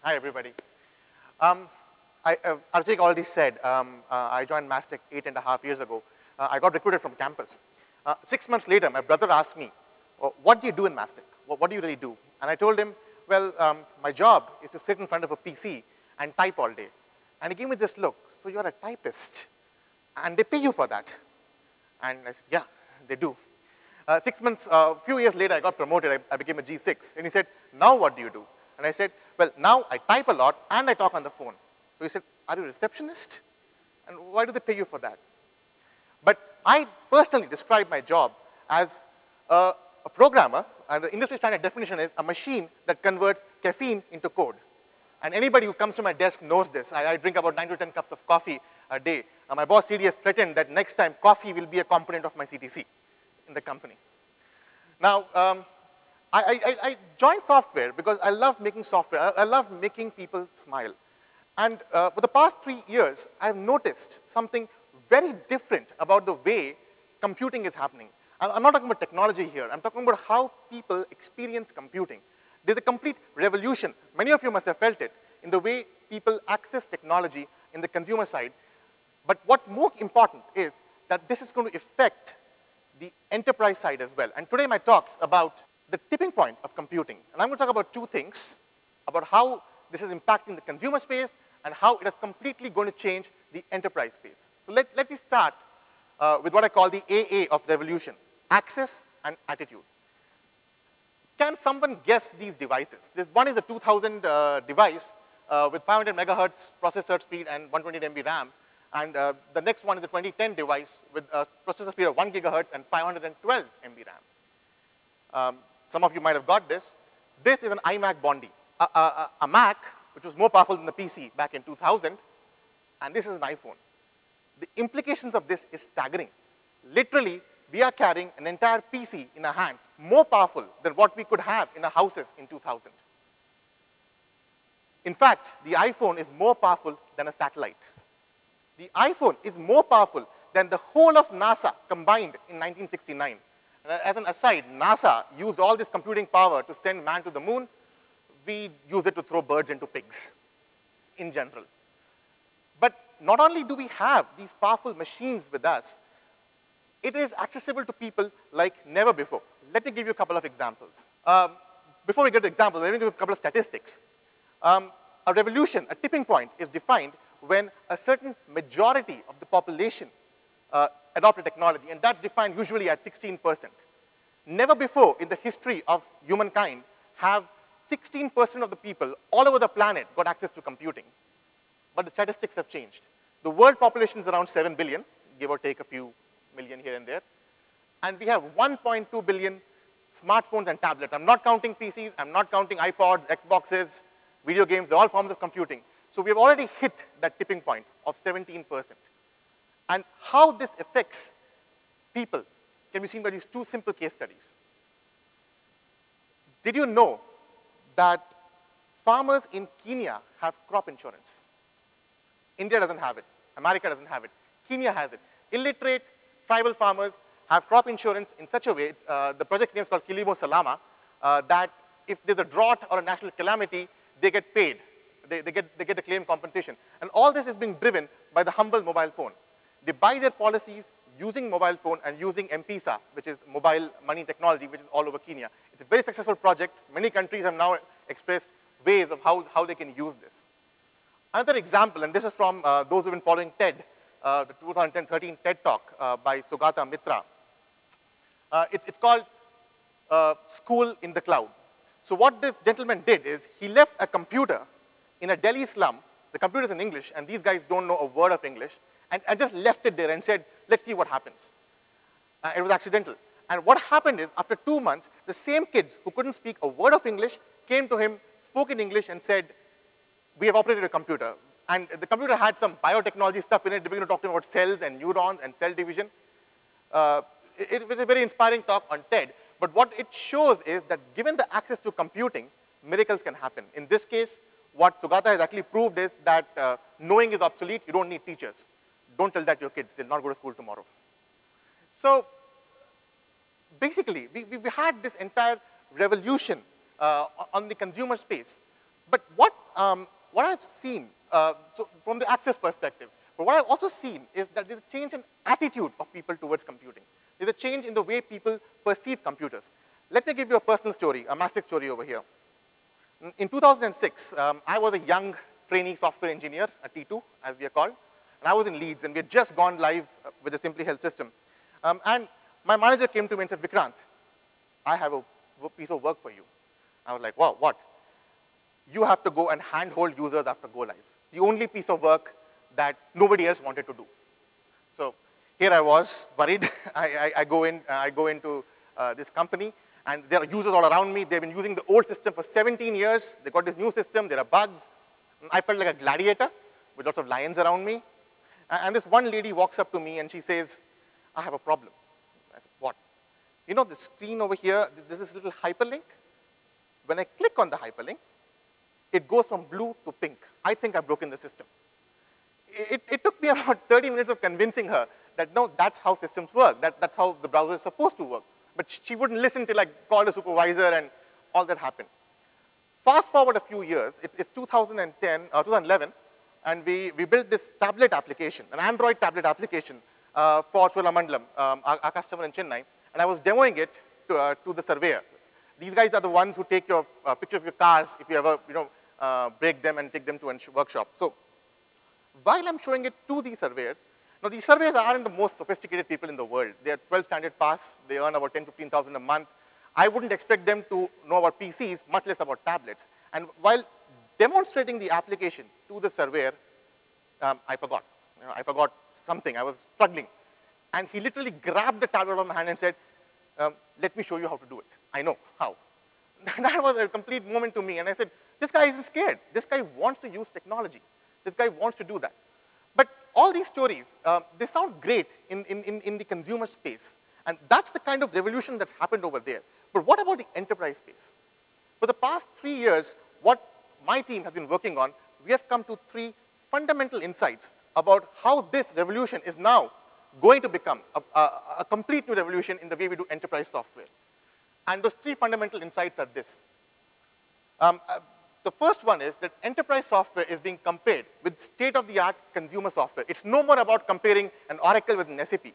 Hi, everybody. Arjik already said, I joined Mastek 8.5 years ago. I got recruited from campus. 6 months later, my brother asked me, what do you do in Mastek? What do you really do? And I told him, well, my job is to sit in front of a PC and type all day. And he gave me this look, so you're a typist, and they pay you for that. And I said, yeah, they do. 6 months, a few years later, I got promoted. I became a G6. And he said, now what do you do? And I said, well, now I type a lot and I talk on the phone. So he said, are you a receptionist? And why do they pay you for that? But I personally describe my job as a programmer, and the industry standard definition is a machine that converts caffeine into code. And anybody who comes to my desk knows this. I drink about 9 to 10 cups of coffee a day. My boss CDS threatened that next time coffee will be a component of my CTC in the company. Now, I joined software because I love making software. I love making people smile. And for the past 3 years, I've noticed something very different about the way computing is happening. I'm not talking about technology here. I'm talking about how people experience computing. There's a complete revolution. Many of you must have felt it in the way people access technology in the consumer side. But what's more important is that this is going to affect the enterprise side as well. And today my talk's about the tipping point of computing. And I'm going to talk about two things, about how this is impacting the consumer space and how it is completely going to change the enterprise space. So let me start with what I call the AA of revolution, access and attitude. Can someone guess these devices? This one is a 2000 device with 500 megahertz processor speed and 128 MB RAM. And the next one is a 2010 device with a processor speed of 1 gigahertz and 512 MB RAM. Some of you might have got this. This is an iMac Bondi, a Mac which was more powerful than the PC back in 2000, and this is an iPhone. The implications of this is staggering. Literally, we are carrying an entire PC in our hands, more powerful than what we could have in our houses in 2000. In fact, the iPhone is more powerful than a satellite. The iPhone is more powerful than the whole of NASA combined in 1969. And as an aside, NASA used all this computing power to send man to the moon. We use it to throw birds into pigs in general. But not only do we have these powerful machines with us, it is accessible to people like never before. Let me give you a couple of examples. Before we get to examples, let me give you a couple of statistics. A revolution, a tipping point, is defined when a certain majority of the population adopted technology, and that's defined usually at 16%. Never before in the history of humankind have 16% of the people all over the planet got access to computing. But the statistics have changed. The world population is around 7 billion, give or take a few million here and there. And we have 1.2 billion smartphones and tablets. I'm not counting PCs, I'm not counting iPods, Xboxes, video games, they're all forms of computing. So we've already hit that tipping point of 17%. And how this affects people can be seen by these two simple case studies. Did you know that farmers in Kenya have crop insurance? India doesn't have it. America doesn't have it. Kenya has it. Illiterate tribal farmers have crop insurance in such a way, the project's name is called Kilimo Salama, that if there's a drought or a national calamity, they get paid. They get a claim compensation. And all this is being driven by the humble mobile phone. They buy their policies using mobile phone and using M-Pesa, which is mobile money technology, which is all over Kenya. It's a very successful project. Many countries have now expressed ways of how they can use this. Another example, and this is from those who've been following TED, the 2013 TED Talk by Sugata Mitra. It's called School in the Cloud. So what this gentleman did is he left a computer in a Delhi slum. The computer's in English, and these guys don't know a word of English, and just left it there and said, let's see what happens. It was accidental. And what happened is, after 2 months, the same kids who couldn't speak a word of English came to him, spoke in English, and said, we have operated a computer. And the computer had some biotechnology stuff in it. They began to talk to him about cells and neurons and cell division. It was a very inspiring talk on TED. But what it shows is that given the access to computing, miracles can happen. In this case, what Sugata has actually proved is that knowing is obsolete. You don't need teachers. Don't tell that to your kids. They'll not go to school tomorrow. So basically, we had this entire revolution on the consumer space. But what I've seen, so from the access perspective, but what I've also seen is that there's a change in attitude of people towards computing. There's a change in the way people perceive computers. Let me give you a personal story, a Mastek story over here. In 2006, I was a young trainee software engineer at T2, as we are called, and I was in Leeds, and we had just gone live with the Simply Health system. And my manager came to me and said, Vikrant, I have a piece of work for you. I was like, wow, what? You have to go and handhold users after go live. The only piece of work that nobody else wanted to do. So here I was, worried. I go into this company, and there are users all around me. They've been using the old system for 17 years. They got this new system. There are bugs. I felt like a gladiator with lots of lions around me. And this one lady walks up to me, and she says, I have a problem. I said, what? You know the screen over here, there's this little hyperlink. When I click on the hyperlink, it goes from blue to pink. I think I've broken the system. It took me about 30 minutes of convincing her that, no, that's how systems work. That's how the browser is supposed to work. But she wouldn't listen till I called a supervisor, and all that happened. Fast forward a few years, it's 2011, and we built this tablet application, an Android tablet application for Cholamandalam, our customer in Chennai, and I was demoing it to the surveyor. These guys are the ones who take your picture of your cars if you ever break them and take them to a workshop. So while I'm showing it to these surveyors, now these surveyors aren't the most sophisticated people in the world. They are 12 standard pass. They earn about 10, 15,000 a month. I wouldn't expect them to know about PCs, much less about tablets. And while demonstrating the application to the surveyor, I forgot. I forgot something. I was struggling. And he literally grabbed the tablet out of my hand and said, let me show you how to do it. I know how. That was a complete moment to me. And I said, this guy isn't scared. This guy wants to use technology. This guy wants to do that. But all these stories, they sound great in the consumer space. And that's the kind of revolution that's happened over there. But what about the enterprise space? For the past 3 years, what my team has been working on, we have come to 3 fundamental insights about how this revolution is now going to become a complete new revolution in the way we do enterprise software. And those 3 fundamental insights are this. The first one is that enterprise software is being compared with state-of-the-art consumer software. It's no more about comparing an Oracle with an SAP.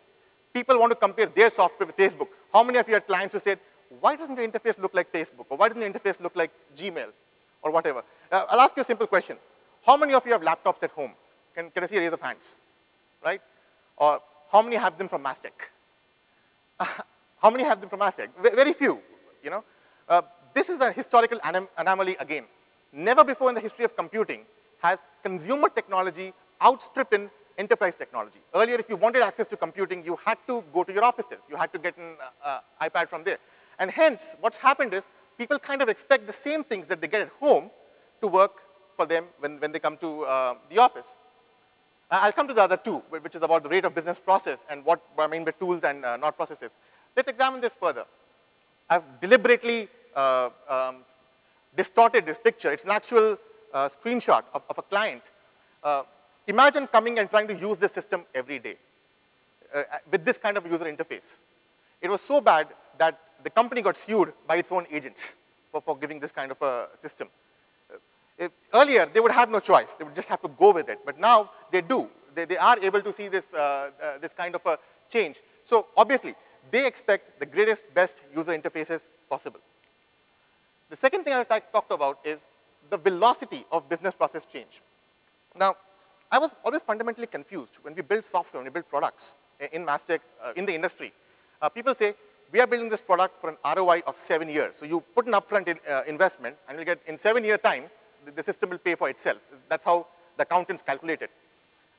People want to compare their software with Facebook. How many of you had clients who said, why doesn't the interface look like Facebook? Or why doesn't the interface look like Gmail? Or whatever. I'll ask you a simple question. How many of you have laptops at home? Can I see a raise of hands? Right? Or how many have them from Mastek? How many have them from Mastek? Very few. This is a historical anomaly again. Never before in the history of computing has consumer technology outstripped enterprise technology. Earlier, if you wanted access to computing, you had to go to your offices. You had to get an iPad from there. And hence, what's happened is people kind of expect the same things that they get at home to work for them when they come to the office. I'll come to the other 2, which is about the rate of business process and what I mean by tools and not processes. Let's examine this further. I've deliberately distorted this picture. It's an actual screenshot of a client. Imagine coming and trying to use this system every day with this kind of user interface. It was so bad that the company got sued by its own agents for giving this kind of a system. Earlier, they would have no choice. They would just have to go with it. But now, they do. They are able to see this, this kind of a change. So obviously, they expect the greatest, best user interfaces possible. The second thing I talked about is the velocity of business process change. Now, I was always fundamentally confused when we build software, when we build products in Mastek, in the industry. People say, we are building this product for an ROI of 7 years. So you put an upfront investment, and you'll get, in 7-year time, the system will pay for itself. That's how the accountants calculate it.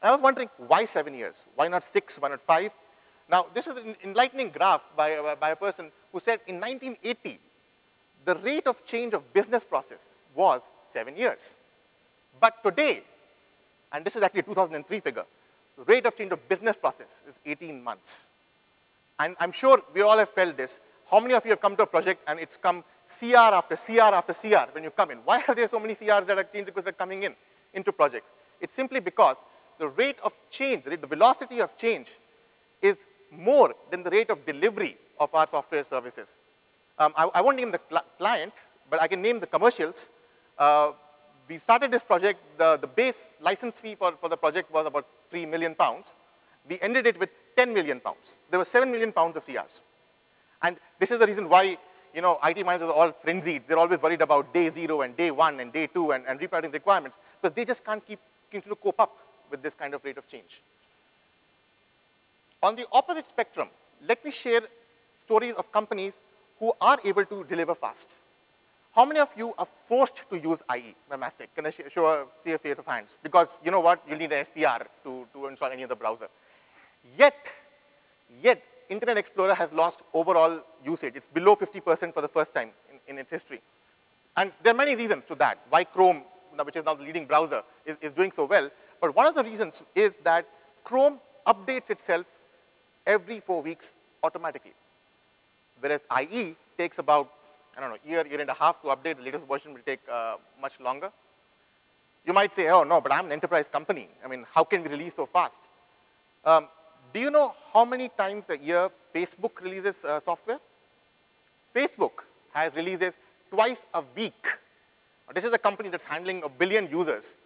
And I was wondering, why 7 years? Why not 6, why not 5? Now, this is an enlightening graph by a person who said in 1980, the rate of change of business process was 7 years. But today, and this is actually a 2003 figure, the rate of change of business process is 18 months. And I'm sure we all have felt this. How many of you have come to a project and it's come CR after CR after CR when you come in? Why are there so many CRs that are change requests that are coming in into projects? It's simply because the rate of change, the velocity of change is more than the rate of delivery of our software services. I won't name the client, but I can name the commercials. we started this project, the base license fee for the project was about £3 million. We ended it with £10 million. There were £7 million of CRs. And this is the reason why, you know, IT managers are all frenzied. They're always worried about day 0 and day 1 and day 2 and replanning requirements, because they just can't continue to cope up with this kind of rate of change. On the opposite spectrum, let me share stories of companies who are able to deliver fast. How many of you are forced to use IE by Mastek? Can I see a few of hands? Because you know what? You'll need an SPR to install any other browser. Yet, Internet Explorer has lost overall usage. It's below 50% for the first time in its history. And there are many reasons to that, why Chrome, which is now the leading browser, is doing so well. But one of the reasons is that Chrome updates itself every 4 weeks automatically. Whereas IE takes about, I don't know, year and a half to update. The latest version will take much longer. You might say, oh, no, but I'm an enterprise company. I mean, how can we release so fast? Do you know how many times a year Facebook releases software? Facebook has releases twice a week. This is a company that's handling 1 billion users.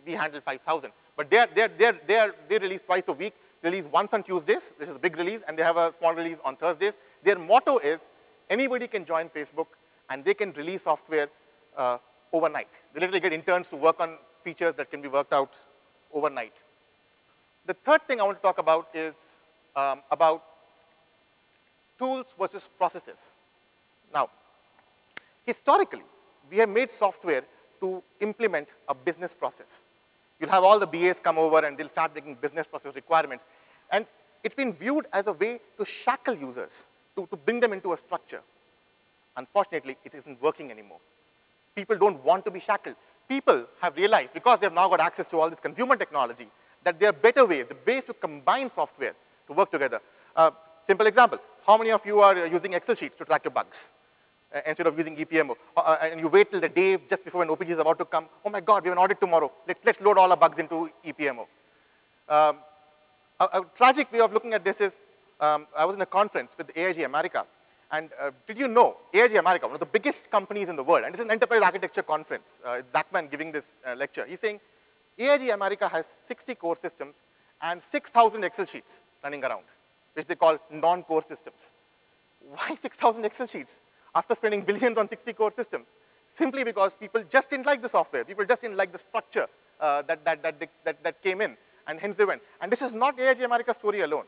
We handle 5,000. But they release twice a week. They release once on Tuesdays. This is a big release. And they have a small release on Thursdays. Their motto is, anybody can join Facebook, and they can release software overnight. They literally get interns to work on features that can be worked out overnight. The third thing I want to talk about is about tools versus processes. Now, historically, we have made software to implement a business process. You'll have all the BAs come over, and they'll start making business process requirements. And it's been viewed as a way to shackle users, to bring them into a structure. Unfortunately, it isn't working anymore. People don't want to be shackled. People have realized, because they've now got access to all this consumer technology, that there are better ways, the ways to combine software to work together. Simple example, how many of you are using Excel sheets to track your bugs instead of using EPMO? And you wait till the day just before an OPG is about to come, oh my God, we have an audit tomorrow. Let's load all our bugs into EPMO. A tragic way of looking at this is, I was in a conference with AIG America, and did you know, AIG America, one of the biggest companies in the world, and this is an enterprise architecture conference. It's Zachman giving this lecture. He's saying, AIG America has 60 core systems and 6,000 Excel sheets running around, which they call non-core systems. Why 6,000 Excel sheets after spending billions on 60 core systems? Simply because people just didn't like the software. People just didn't like the structure that came in, and hence they went. And this is not AIG America's story alone.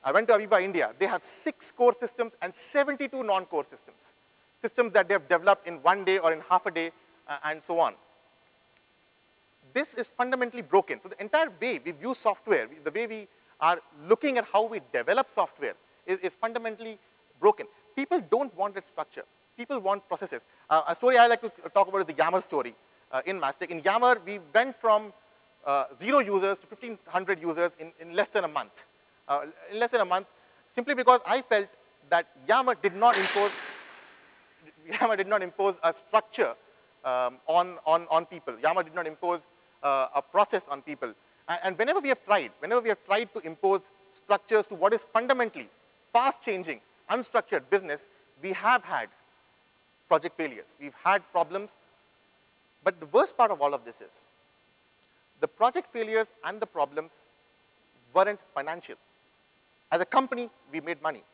I went to Aviva India. They have 6 core systems and 72 non-core systems. Systems that they have developed in 1 day or in half a day, and so on. This is fundamentally broken. So the entire way we view software, the way we are looking at how we develop software is fundamentally broken. People don't want that structure. People want processes. A story I like to talk about is the Yammer story in Mastek. In Yammer, we went from 0 users to 1,500 users in less than a month. Simply because I felt that Yammer did not impose a structure on people. Yammer did not impose a process on people. And whenever we have tried to impose structures to what is fundamentally fast-changing, unstructured business, we have had project failures. We've had problems. But the worst part of all of this is the project failures and the problems weren't financial. As a company, we made money.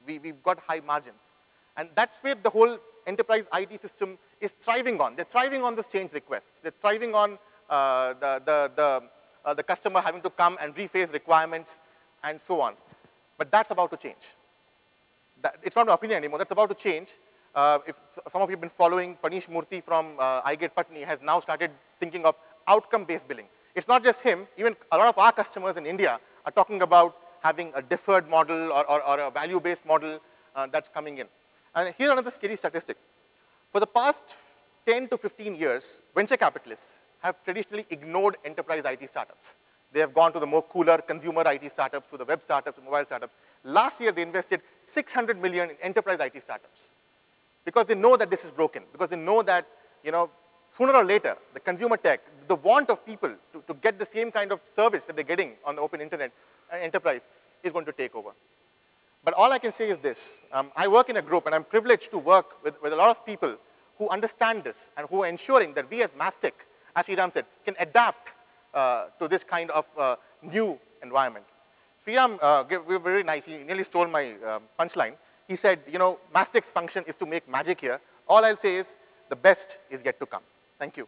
We've got high margins. And that's where the whole enterprise IT system is thriving on. They're thriving on those change requests. They're thriving on the customer having to come and rephase requirements and so on. But that's about to change. It's not an opinion anymore. That's about to change. If some of you have been following, Panish Murthy from iGate Patni has now started thinking of outcome-based billing. It's not just him. Even a lot of our customers in India are talking about having a deferred model or a value-based model that's coming in. And here's another scary statistic. For the past 10 to 15 years, venture capitalists have traditionally ignored enterprise IT startups. They have gone to the more cooler consumer IT startups, to the web startups, mobile startups. Last year, they invested $600 million in enterprise IT startups because they know that this is broken, because they know that, sooner or later, the consumer tech, the want of people to get the same kind of service that they're getting on the open internet enterprise is going to take over. But all I can say is this. I work in a group, and I'm privileged to work with a lot of people who understand this and who are ensuring that we as Mastek, as Sriram said, can adapt to this kind of new environment. Sriram was very nice. He nearly stole my punchline. He said, Mastek's function is to make magic here. All I'll say is the best is yet to come. Thank you.